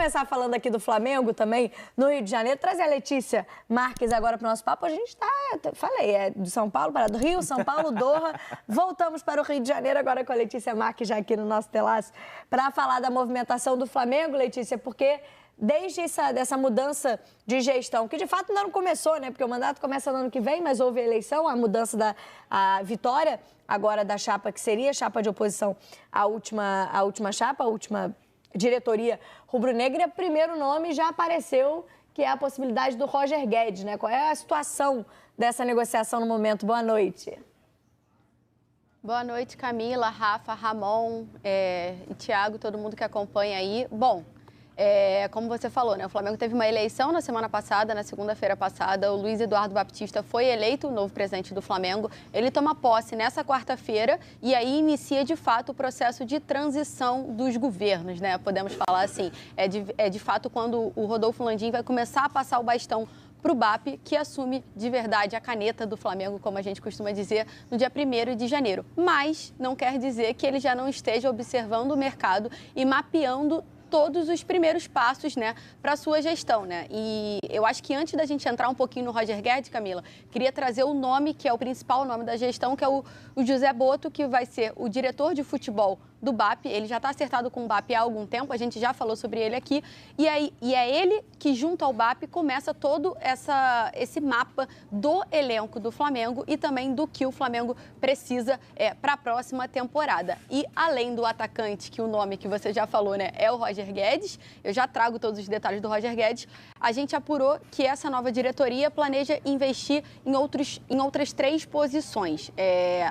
Começar falando aqui do Flamengo também, no Rio de Janeiro, trazer a Letícia Marques agora para o nosso papo. A gente falei, de São Paulo para do Rio, São Paulo, Doha. Voltamos para o Rio de Janeiro agora com a Letícia Marques já aqui no nosso telaço para falar da movimentação do Flamengo, Letícia, porque desde dessa mudança de gestão, que de fato ainda não começou, né? Porque o mandato começa no ano que vem, mas houve a eleição, a mudança a vitória agora da chapa que seria chapa de oposição à última chapa, a última diretoria rubro-negra, o primeiro nome já apareceu, que é a possibilidade do Roger Guedes, né? Qual é a situação dessa negociação no momento? Boa noite. Boa noite, Camila, Rafa, Ramon e Thiago, todo mundo que acompanha aí. Bom, como você falou, né? O Flamengo teve uma eleição na semana passada, na segunda-feira passada. O Luiz Eduardo Baptista foi eleito o novo presidente do Flamengo. Ele toma posse nessa quarta-feira e aí inicia, de fato, o processo de transição dos governos, né? Podemos falar assim. De fato, quando o Rodolfo Landim vai começar a passar o bastão para o BAP, que assume de verdade a caneta do Flamengo, como a gente costuma dizer, no dia 1º de janeiro. Mas não quer dizer que ele já não esteja observando o mercado e mapeando todos os primeiros passos, né, para a sua gestão, né? E eu acho que antes da gente entrar um pouquinho no Roger Guedes, Camila, queria trazer o nome, que é o principal nome da gestão, que é o José Botto, que vai ser o diretor de futebol do BAP. Ele já está acertado com o BAP há algum tempo, a gente já falou sobre ele aqui, e é ele que, junto ao BAP, começa todo esse mapa do elenco do Flamengo e também do que o Flamengo precisa para a próxima temporada. E além do atacante, que o nome que você já falou, né, é o Roger Guedes, eu já trago todos os detalhes do Roger Guedes, a gente apurou que essa nova diretoria planeja investir em outras 3 posições.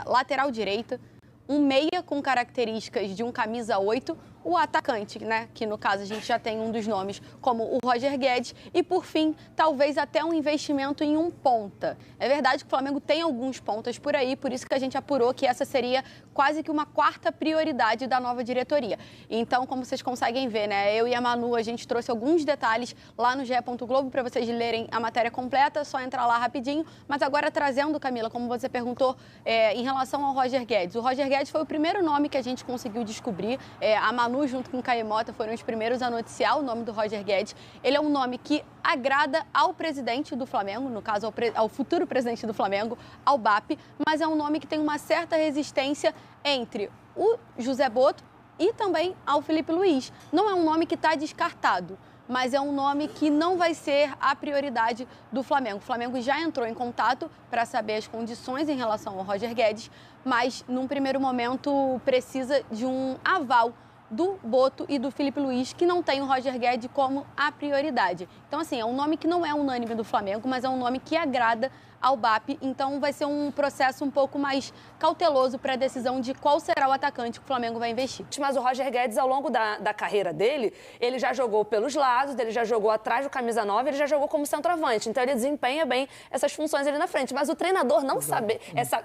Lateral direita, um meia com características de um camisa 8, o atacante, né, que no caso a gente já tem um dos nomes como o Roger Guedes, e por fim, talvez até um investimento em um ponta. É verdade que o Flamengo tem alguns pontas por aí, por isso que a gente apurou que essa seria quase que uma 4ª prioridade da nova diretoria. Então, como vocês conseguem ver, né, eu e a Manu, a gente trouxe alguns detalhes lá no ge.globo para vocês lerem a matéria completa, só entrar lá rapidinho, mas agora trazendo, Camila, como você perguntou, em relação ao Roger Guedes. O Roger Guedes foi o primeiro nome que a gente conseguiu descobrir, a Manu, junto com o Caio Mota, foram os primeiros a noticiar o nome do Roger Guedes. Ele é um nome que agrada ao presidente do Flamengo, no caso ao futuro presidente do Flamengo, ao BAP, mas é um nome que tem uma certa resistência entre o José Botto e também ao Felipe Luiz. Não é um nome que está descartado, mas é um nome que não vai ser a prioridade do Flamengo. O Flamengo já entrou em contato para saber as condições em relação ao Roger Guedes, mas num primeiro momento precisa de um aval do Botto e do Felipe Luiz, que não tem o Roger Guedes como a prioridade. Então, assim, é um nome que não é unânime do Flamengo, mas é um nome que agrada ao BAP, então vai ser um processo um pouco mais cauteloso para a decisão de qual será o atacante que o Flamengo vai investir. Mas o Roger Guedes, ao longo da carreira dele, ele já jogou pelos lados, ele já jogou atrás do camisa 9, ele já jogou como centroavante, então ele desempenha bem essas funções ali na frente. Mas o treinador não saber,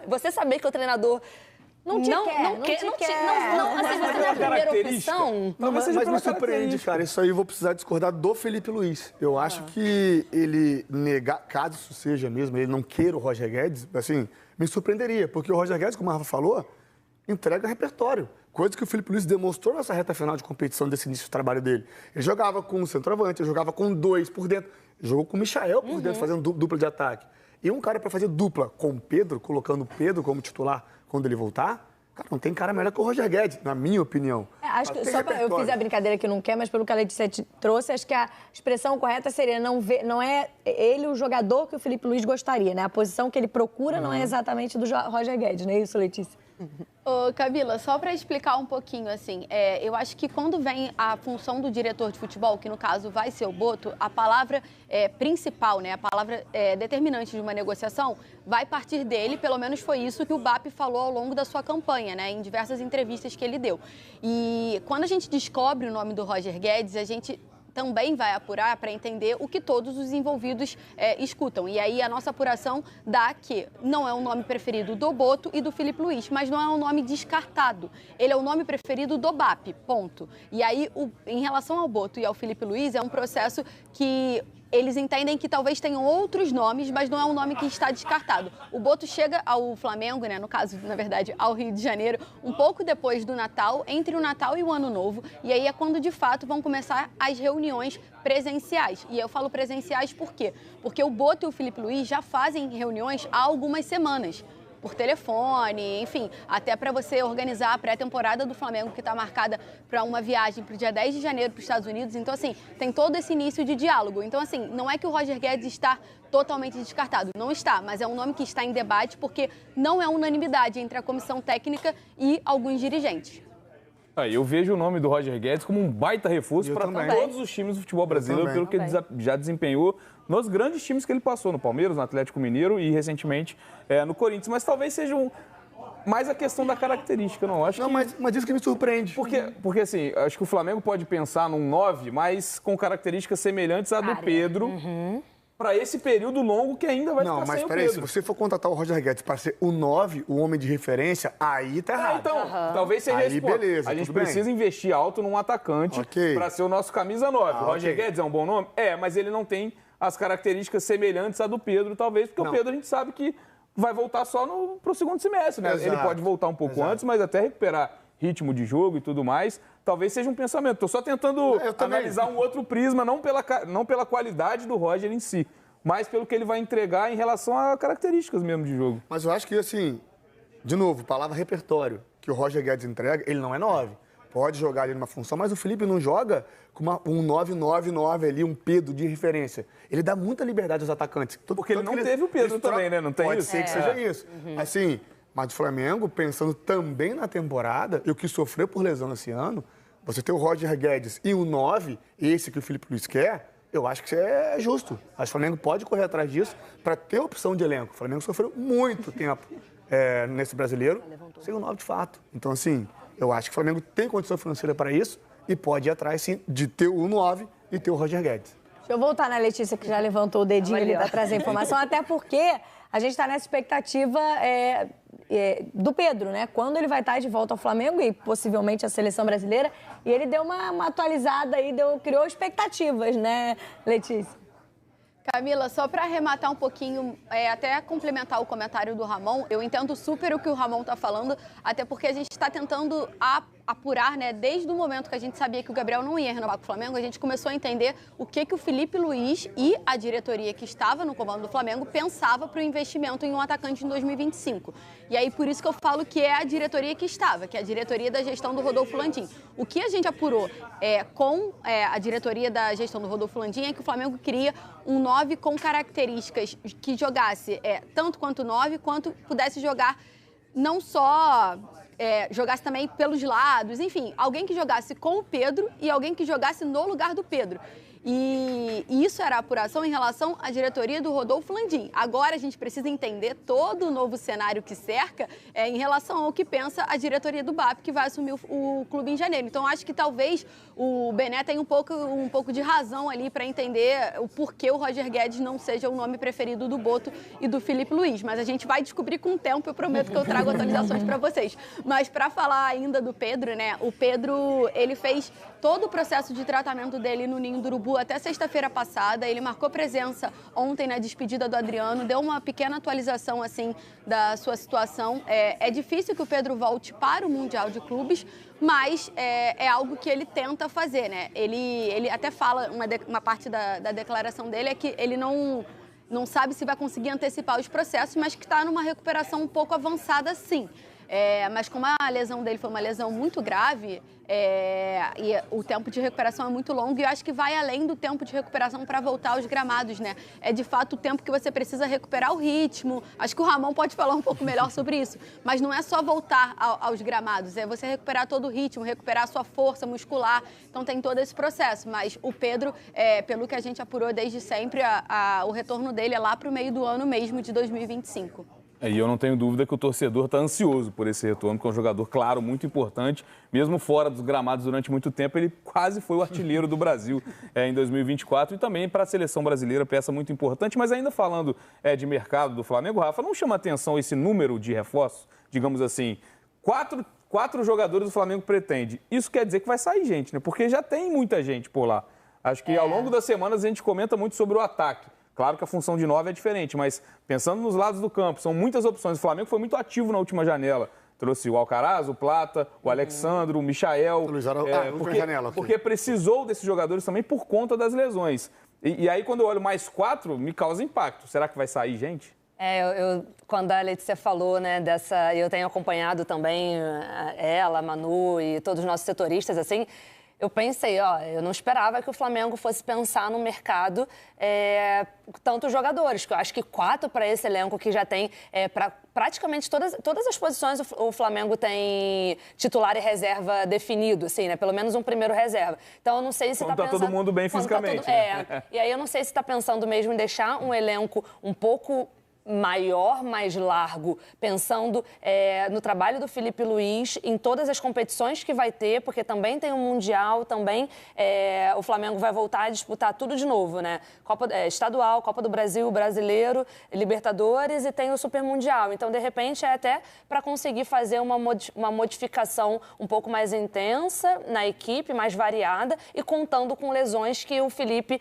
você saber que o treinador Não te quer. Assim, você não é a primeira opção. Não, mas me surpreende, cara. Isso aí eu vou precisar discordar do Felipe Luiz. Eu acho que ele negar, caso isso seja mesmo, ele não queira o Roger Guedes, assim, me surpreenderia. Porque o Roger Guedes, como a Rafa falou, entrega repertório. Coisa que o Felipe Luiz demonstrou nessa reta final de competição desse início de trabalho dele. Ele jogava com o centroavante, ele jogava com 2 por dentro. Jogou com o Michael por dentro, fazendo dupla de ataque. E um cara para fazer dupla com o Pedro, colocando o Pedro como titular quando ele voltar, cara, não tem cara melhor que o Roger Guedes, na minha opinião. Acho que eu fiz a brincadeira que não quer, mas pelo que a Letícia trouxe, acho que a expressão correta seria não é ele o jogador que o Felipe Luiz gostaria, né? A posição que ele procura não é exatamente do Roger Guedes, não é isso, Letícia? Ô, Camila, só para explicar um pouquinho, assim, eu acho que quando vem a função do diretor de futebol, que no caso vai ser o Botto, a palavra principal, né, a palavra determinante de uma negociação vai partir dele, pelo menos foi isso que o BAP falou ao longo da sua campanha, né, em diversas entrevistas que ele deu. E quando a gente descobre o nome do Roger Guedes, a gente também vai apurar para entender o que todos os envolvidos escutam. E aí a nossa apuração dá que não é o nome preferido do Botto e do Felipe Luiz, mas não é um nome descartado. Ele é o nome preferido do BAP, ponto. E aí, em relação ao Botto e ao Felipe Luiz, é um processo que eles entendem que talvez tenham outros nomes, mas não é um nome que está descartado. O Boto chega ao Flamengo, né, no caso, na verdade, ao Rio de Janeiro, um pouco depois do Natal, entre o Natal e o Ano Novo, e aí é quando, de fato, vão começar as reuniões presenciais. E eu falo presenciais por quê? Porque o Boto e o Filipe Luís já fazem reuniões há algumas semanas, por telefone, enfim, até para você organizar a pré-temporada do Flamengo, que está marcada para uma viagem para o dia 10 de janeiro para os Estados Unidos. Então, assim, tem todo esse início de diálogo. Então, assim, não é que o Roger Guedes está totalmente descartado. Não está, mas é um nome que está em debate porque não é unanimidade entre a comissão técnica e alguns dirigentes. Eu vejo o nome do Roger Guedes como um baita reforço para todos os times do futebol brasileiro, pelo que ele já desempenhou nos grandes times que ele passou, no Palmeiras, no Atlético Mineiro e recentemente no Corinthians. Mas talvez seja mais a questão da característica, não? Acho mas isso que me surpreende. Porque assim, acho que o Flamengo pode pensar num 9, mas com características semelhantes à do Pedro. Para esse período longo que ainda vai ficar sem o Pedro. Não, mas peraí, se você for contratar o Roger Guedes para ser o 9, o homem de referência, aí tá errado. Então, talvez seja esse ponto. Beleza, a gente precisa investir alto num atacante para ser o nosso camisa 9. O Roger Guedes é um bom nome? Mas ele não tem as características semelhantes à do Pedro, talvez, porque o Pedro a gente sabe que vai voltar só pro segundo semestre, né? Ele pode voltar um pouco antes, mas até recuperar ritmo de jogo e tudo mais, talvez seja um pensamento. Estou só tentando analisar um outro prisma, não pela qualidade do Roger em si, mas pelo que ele vai entregar em relação a características mesmo de jogo. Mas eu acho que, assim, de novo, palavra repertório, que o Roger Guedes entrega, ele não é 9. Pode jogar ali numa função, mas o Felipe não joga com um 9-9-9 ali, um Pedro de referência. Ele dá muita liberdade aos atacantes. Porque ele não teve o Pedro também, né? Não tem Pode isso? ser que seja isso. Assim, mas o Flamengo, pensando também na temporada, e o que sofreu por lesão esse ano, você ter o Roger Guedes e o 9, esse que o Filipe Luís quer, eu acho que isso é justo. Acho que o Flamengo pode correr atrás disso para ter opção de elenco. O Flamengo sofreu muito tempo nesse brasileiro sem o 9 de fato. Então, assim, eu acho que o Flamengo tem condição financeira para isso e pode ir atrás, sim, de ter o 9 e ter o Roger Guedes. Deixa eu voltar na Letícia, que já levantou o dedinho ali para trazer informação, até porque a gente está nessa expectativa do Pedro, né? Quando ele vai estar de volta ao Flamengo e possivelmente a seleção brasileira. E ele deu uma atualizada aí, criou expectativas, né, Letícia? Camila, só para arrematar um pouquinho, até complementar o comentário do Ramon, eu entendo super o que o Ramon está falando, até porque a gente está tentando apurar, né, desde o momento que a gente sabia que o Gabriel não ia renovar com o Flamengo, a gente começou a entender o que o Filipe Luís e a diretoria que estava no comando do Flamengo pensava para o investimento em um atacante em 2025. E aí, por isso que eu falo que é a diretoria que estava, que é a diretoria da gestão do Rodolfo Landim. O que a gente apurou com a diretoria da gestão do Rodolfo Landim é que o Flamengo queria um 9 com características que jogasse tanto quanto 9, quanto pudesse jogar não só... jogasse também pelos lados, enfim, alguém que jogasse com o Pedro e alguém que jogasse no lugar do Pedro. E isso era a apuração em relação à diretoria do Rodolfo Landim. Agora a gente precisa entender todo o novo cenário que cerca em relação ao que pensa a diretoria do BAP, que vai assumir o clube em janeiro. Então, acho que talvez o Bené tenha um pouco de razão ali para entender o porquê o Roger Guedes não seja o nome preferido do Boto e do Filipe Luís. Mas a gente vai descobrir com o tempo, eu prometo que eu trago atualizações para vocês. Mas para falar ainda do Pedro, né? O Pedro, ele fez todo o processo de tratamento dele no Ninho do Urubu até sexta-feira passada. Ele marcou presença ontem na despedida do Adriano, deu uma pequena atualização assim da sua situação. É difícil que o Pedro volte para o Mundial de Clubes, mas é algo que ele tenta fazer, né? Ele até fala, uma parte da declaração dele é que ele não sabe se vai conseguir antecipar os processos, mas que está numa recuperação um pouco avançada, sim. Mas como a lesão dele foi uma lesão muito grave, e o tempo de recuperação é muito longo, e eu acho que vai além do tempo de recuperação para voltar aos gramados, né? É de fato o tempo que você precisa recuperar o ritmo. Acho que o Ramon pode falar um pouco melhor sobre isso, mas não é só voltar aos gramados, é você recuperar todo o ritmo, recuperar a sua força muscular, então tem todo esse processo. Mas o Pedro, pelo que a gente apurou desde sempre, o retorno dele é lá para o meio do ano mesmo, de 2025. E eu não tenho dúvida que o torcedor está ansioso por esse retorno, porque é um jogador, claro, muito importante. Mesmo fora dos gramados durante muito tempo, ele quase foi o artilheiro do Brasil em 2024 e também para a seleção brasileira, peça muito importante. Mas ainda falando de mercado do Flamengo, Rafa, não chama atenção esse número de reforços? Digamos assim, quatro jogadores do Flamengo pretende. Isso quer dizer que vai sair gente, né? Porque já tem muita gente por lá. Acho que ao longo das semanas a gente comenta muito sobre o ataque. Claro que a função de 9 é diferente, mas pensando nos lados do campo, são muitas opções. O Flamengo foi muito ativo na última janela. Trouxe o Alcaraz, o Plata, o Alexandro, o Michael. Porque precisou desses jogadores também por conta das lesões. E aí, quando eu olho mais 4, me causa impacto. Será que vai sair gente? Quando a Letícia falou, né, eu tenho acompanhado também ela, a Manu e todos os nossos setoristas, assim, eu pensei, eu não esperava que o Flamengo fosse pensar no mercado tantos jogadores, que eu acho que 4 para esse elenco que já tem para praticamente todas as posições o Flamengo tem titular e reserva definido, assim, né? Pelo menos um primeiro reserva. Então eu não sei se está pensando... todo mundo bem fisicamente. E aí eu não sei se está pensando mesmo em deixar um elenco um pouco maior, mais largo, pensando no trabalho do Felipe Luiz, em todas as competições que vai ter, porque também tem o Mundial, também o Flamengo vai voltar a disputar tudo de novo, né? Copa Estadual, Copa do Brasil, Brasileiro, Libertadores e tem o Super Mundial. Então, de repente, é até para conseguir fazer uma modificação um pouco mais intensa na equipe, mais variada e contando com lesões que o Felipe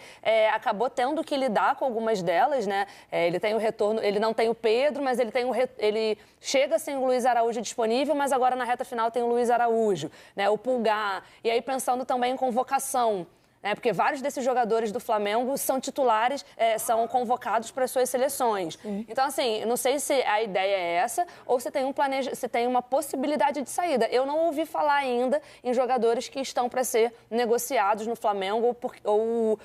acabou tendo que lidar com algumas delas, né? Ele tem o retorno... Ele não tem o Pedro, mas ele chega sem o Luiz Araújo disponível, mas agora na reta final tem o Luiz Araújo, né? O Pulgar. E aí pensando também em convocação, né? Porque vários desses jogadores do Flamengo são titulares, são convocados para as suas seleções. Então, assim, não sei se a ideia é essa ou se tem uma possibilidade de saída. Eu não ouvi falar ainda em jogadores que estão para ser negociados no Flamengo ou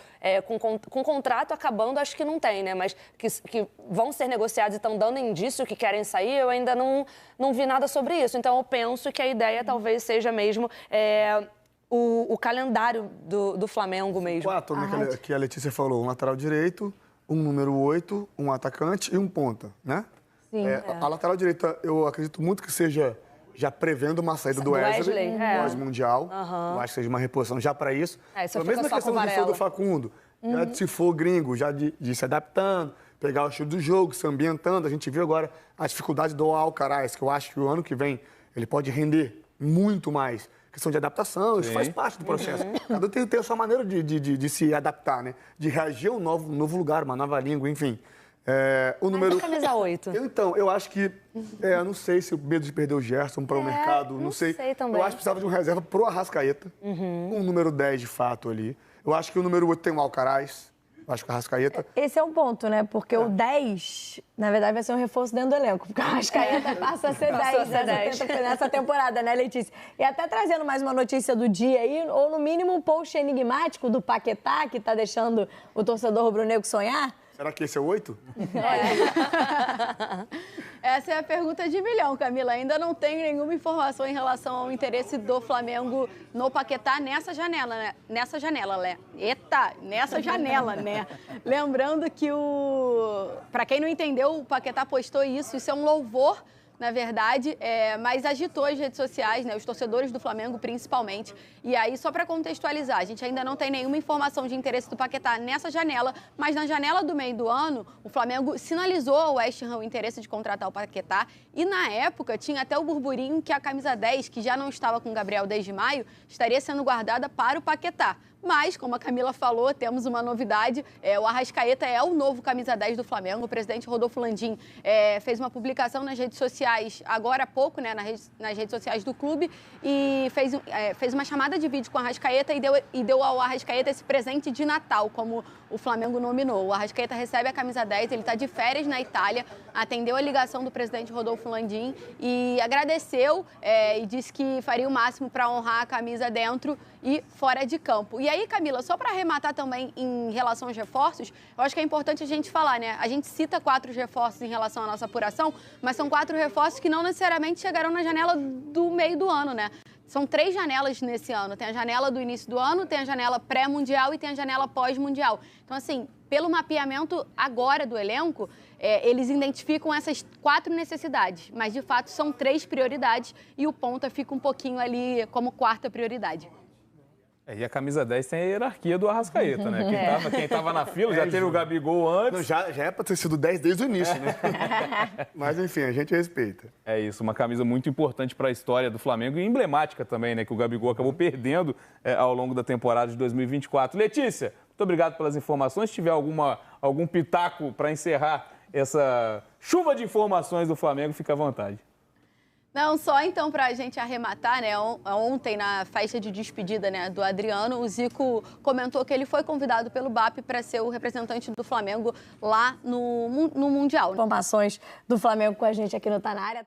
com contrato acabando, acho que não tem, né? Mas que vão ser negociados e estão dando indício que querem sair, eu ainda não vi nada sobre isso. Então, eu penso que a ideia talvez seja mesmo... O calendário do Flamengo mesmo. 4, né, que a Letícia falou. Um lateral direito, um número 8, um atacante e um ponta, né? Sim, A lateral direita, eu acredito muito que seja já prevendo uma saída do Wesley pós-mundial. Eu acho que seja uma reposição já para isso. Isso mesmo a questão do do Facundo, já se for gringo, já de se adaptando, pegar o estilo do jogo, se ambientando. A gente viu agora a dificuldade do Alcaraz, que eu acho que o ano que vem ele pode render muito mais. Questão de adaptação, isso faz parte do processo. Cada um tem a sua maneira de se adaptar, né? De reagir a um novo lugar, uma nova língua, enfim. O número... camisa 8. Então, eu acho que... eu não sei se o medo de perder o Gerson para o mercado, não sei. Também. Eu acho que precisava de um reserva pro Arrascaeta. Um número 10, de fato, ali. Eu acho que o número 8 tem o Alcaraz. Eu acho que o Arrascaeta... Esse é um ponto, né? Porque o 10, na verdade, vai ser um reforço dentro do elenco. Porque o Arrascaeta passa a ser 10 nessa temporada, né, Letícia? E até trazendo mais uma notícia do dia aí, ou no mínimo um post enigmático do Paquetá, que tá deixando o torcedor rubro-negro sonhar. Será que esse é o 8? Essa é a pergunta de milhão, Camila. Ainda não tem nenhuma informação em relação ao interesse do Flamengo no Paquetá nessa janela, né? Nessa janela, né? Lembrando que para quem não entendeu, o Paquetá postou isso é um louvor, na verdade, mas agitou as redes sociais, né, os torcedores do Flamengo principalmente. E aí, só para contextualizar, a gente ainda não tem nenhuma informação de interesse do Paquetá nessa janela, mas na janela do meio do ano, o Flamengo sinalizou ao West Ham o interesse de contratar o Paquetá e, na época, tinha até o burburinho que a camisa 10, que já não estava com o Gabriel desde maio, estaria sendo guardada para o Paquetá. Mas, como a Camila falou, temos uma novidade. O Arrascaeta é o novo camisa 10 do Flamengo. O presidente Rodolfo Landim fez uma publicação nas redes sociais, agora há pouco, né, nas redes sociais do clube, e fez uma chamada de vídeo com o Arrascaeta e deu ao Arrascaeta esse presente de Natal, como o Flamengo nominou. O Arrascaeta recebe a camisa 10, ele está de férias na Itália, atendeu a ligação do presidente Rodolfo Landim e agradeceu e disse que faria o máximo para honrar a camisa dentro e fora de campo. E aí, Camila, só para arrematar também em relação aos reforços, eu acho que é importante a gente falar, né? A gente cita 4 reforços em relação à nossa apuração, mas são 4 reforços que não necessariamente chegarão na janela do meio do ano, né? São 3 janelas nesse ano. Tem a janela do início do ano, tem a janela pré-mundial e tem a janela pós-mundial. Então, assim, pelo mapeamento agora do elenco, eles identificam essas 4 necessidades, mas de fato são 3 prioridades e o ponta fica um pouquinho ali como 4ª prioridade. E a camisa 10 tem a hierarquia do Arrascaeta, né? Quem tava na fila, já teve o Gabigol antes. Não, já é para ter sido 10 desde o início, né? Mas, enfim, a gente respeita. É isso, uma camisa muito importante para a história do Flamengo e emblemática também, né? Que o Gabigol acabou perdendo ao longo da temporada de 2024. Letícia, muito obrigado pelas informações. Se tiver algum pitaco para encerrar essa chuva de informações do Flamengo, fica à vontade. Não, só então para a gente arrematar, né? Ontem, na festa de despedida, né, do Adriano, o Zico comentou que ele foi convidado pelo BAP para ser o representante do Flamengo lá no Mundial. Informações do Flamengo com a gente aqui no Tá Na Área.